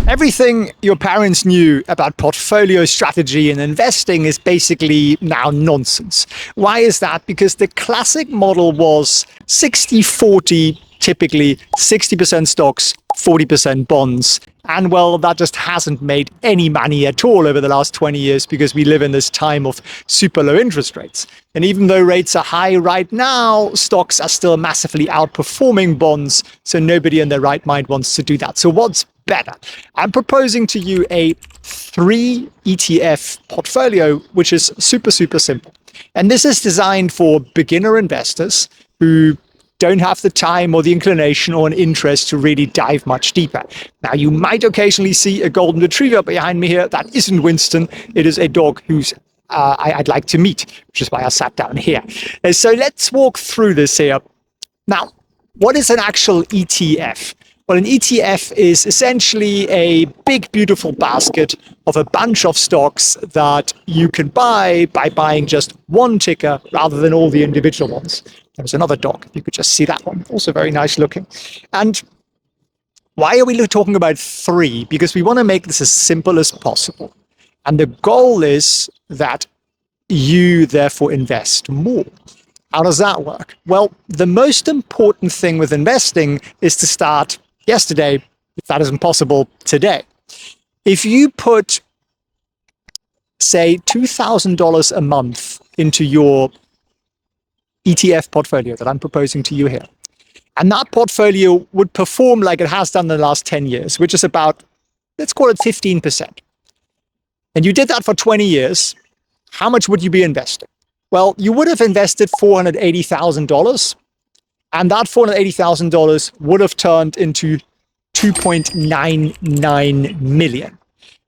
Everything your parents knew about portfolio strategy and investing is basically now nonsense. Why is that? Because the classic model was 60-40, typically 60% stocks, 40% bonds. And well, that just hasn't made any money at all over the last 20 years because we live in this time of super low interest rates. And even though rates are high right now, stocks are still massively outperforming bonds. So nobody in their right mind wants to do that. So what's better? I'm proposing to you a 3 ETF portfolio, which is super, super simple. And this is designed for beginner investors who don't have the time or the inclination or an interest to really dive much deeper. Now, you might occasionally see a golden retriever behind me here. That isn't Winston. It is a dog who's I'd like to meet, which is why I sat down here. So let's walk through this here. Now, what is an actual ETF? Well, an ETF is essentially a big, beautiful basket of a bunch of stocks that you can buy by buying just one ticker rather than all the individual ones. There's another dog. You could just see that one. Also very nice looking. And why are we talking about 3? Because we want to make this as simple as possible. And the goal is that you therefore invest more. How does that work? Well, the most important thing with investing is to start yesterday, if that isn't possible, today. If you put, say, $2,000 a month into your ETF portfolio that I'm proposing to you here, and that portfolio would perform like it has done in the last 10 years, which is about, let's call it 15%. And you did that for 20 years, how much would you be investing? Well, you would have invested $480,000, and that $480,000 would have turned into 2.99 million.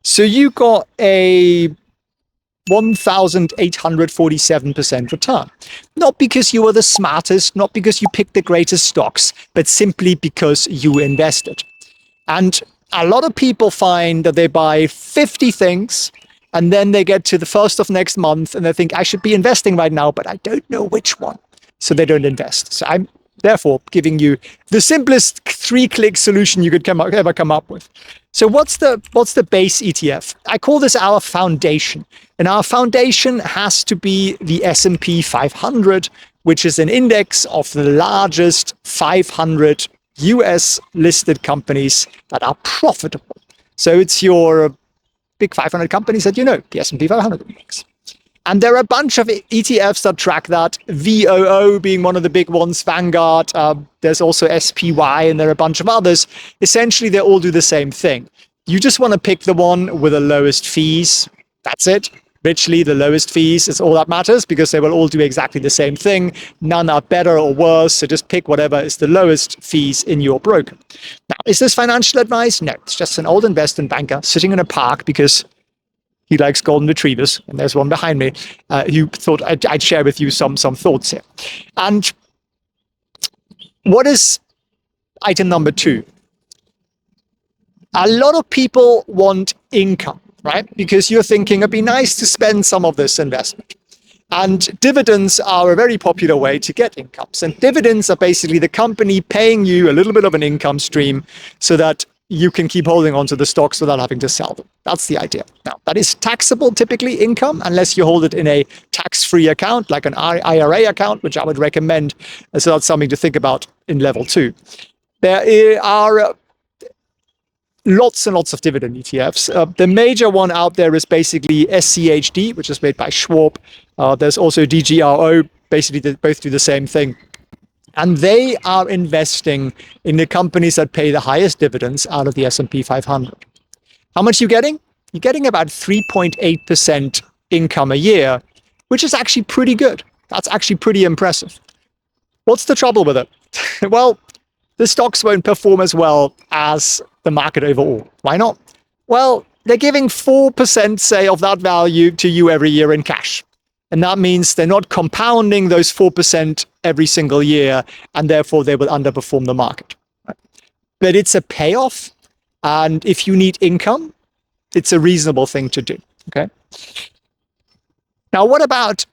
So you got a 1,847% return. Not because you were the smartest, not because you picked the greatest stocks, but simply because you invested. And a lot of people find that they buy 50 things, and then they get to the first of next month, and they think, I should be investing right now, but I don't know which one. So they don't invest. So I'm therefore giving you the simplest 3-click solution you could ever come up with. So what's the base ETF? I call this our foundation. And our foundation has to be the S&P 500, which is an index of the largest 500 US listed companies that are profitable. So it's your big 500 companies that you know, the S&P 500 index. And there are a bunch of ETFs that track that, VOO being one of the big ones, Vanguard. There's also SPY, and there are a bunch of others. Essentially, they all do the same thing. You just want to pick the one with the lowest fees. That's it. Literally, the lowest fees is all that matters because they will all do exactly the same thing. None are better or worse, so just pick whatever is the lowest fees in your broker. Now, is this financial advice? No, it's just an old investment banker sitting in a park because he likes golden retrievers, and there's one behind me, who thought I'd share with you some thoughts here. And what is item number 2? A lot of people want income, right? Because you're thinking it'd be nice to spend some of this investment. And dividends are a very popular way to get incomes. And dividends are basically the company paying you a little bit of an income stream so that you can keep holding on to the stocks without having to sell them. That's the idea. Now, that is taxable, typically, income, unless you hold it in a tax-free account, like an IRA account, which I would recommend. So that's something to think about in level 2. There are lots and lots of dividend ETFs. The major one out there is basically SCHD, which is made by Schwab. There's also DGRO. Basically, they both do the same thing. And they are investing in the companies that pay the highest dividends out of the S&P 500. How much are you getting? You're getting about 3.8% income a year, which is actually pretty good. That's actually pretty impressive. What's the trouble with it? Well, the stocks won't perform as well as the market overall. Why not? Well, they're giving 4%, say, of that value to you every year in cash. And that means they're not compounding those 4% every single year, and therefore they will underperform the market. But it's a payoff, and if you need income, it's a reasonable thing to do. Okay. Now, what about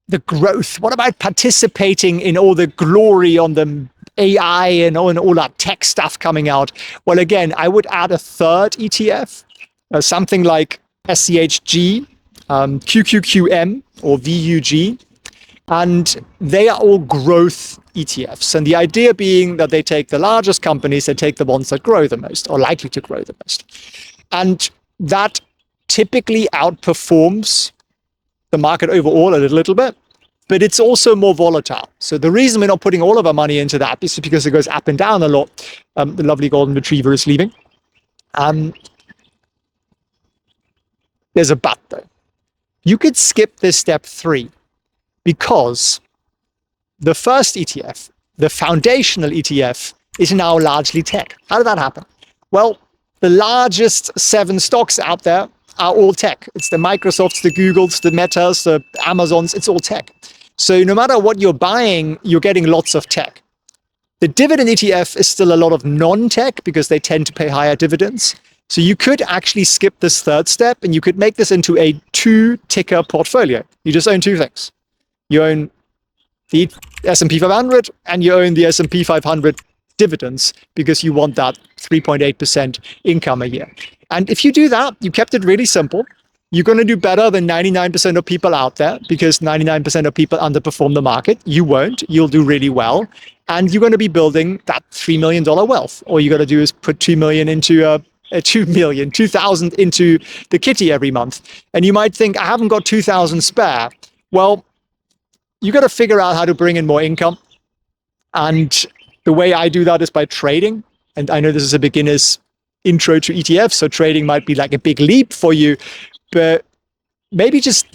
the growth? What about participating in all the glory on the AI and all that tech stuff coming out. Well, again, I would add a third ETF, something like SCHG, QQQM, or VUG. And they are all growth ETFs. And the idea being that they take the largest companies, they take the ones that grow the most or likely to grow the most. And that typically outperforms the market overall a little bit, but it's also more volatile. So the reason we're not putting all of our money into that is because it goes up and down a lot. The lovely golden retriever is leaving. There's a but though. You could skip this step 3 because the first ETF, the foundational ETF, is now largely tech. How did that happen? Well, the largest 7 stocks out there are all tech. It's the Microsofts, the Googles, the Metas, the Amazons, it's all tech. So no matter what you're buying, you're getting lots of tech. The dividend ETF is still a lot of non-tech because they tend to pay higher dividends. So you could actually skip this third step and you could make this into a 2-ticker portfolio. You just own 2 things. You own the S&P 500 and you own the S&P 500 dividends because you want that 3.8% income a year. And if you do that, you kept it really simple, you're going to do better than 99% of people out there because 99% of people underperform the market. You won't. You'll do really well. And you're going to be building that $3 million wealth. All you got to do is put 2 million into 2,000 into the kitty every month. And you might think, I haven't got 2,000 spare. Well, you got to figure out how to bring in more income. And the way I do that is by trading. And I know this is a beginner's intro to ETFs, so trading might be like a big leap for you, but maybe just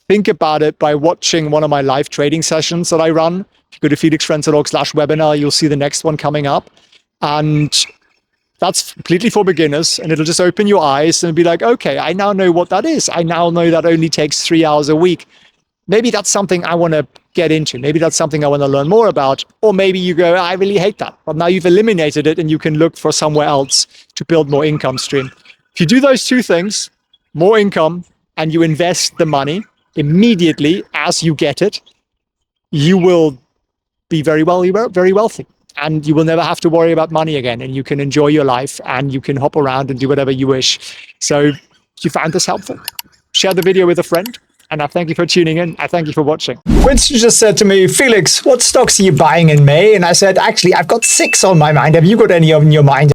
think about it by watching one of my live trading sessions that I run. If you go to felixfriends.org/webinar, you'll see the next one coming up. And that's completely for beginners, and it'll just open your eyes and be like, okay, I now know what that is. I now know that only takes 3 hours a week. Maybe that's something I want to get into. Maybe that's something I want to learn more about. Or maybe you go, I really hate that. But now you've eliminated it and you can look for somewhere else to build more income stream. If you do those 2 things, more income, and you invest the money immediately as you get it, you will be very wealthy. And you will never have to worry about money again. And you can enjoy your life and you can hop around and do whatever you wish. So if you found this helpful, share the video with a friend. And I thank you for tuning in. I thank you for watching. Winston just said to me, Felix, what stocks are you buying in May? And I said, actually, I've got 6 on my mind. Have you got any in your mind?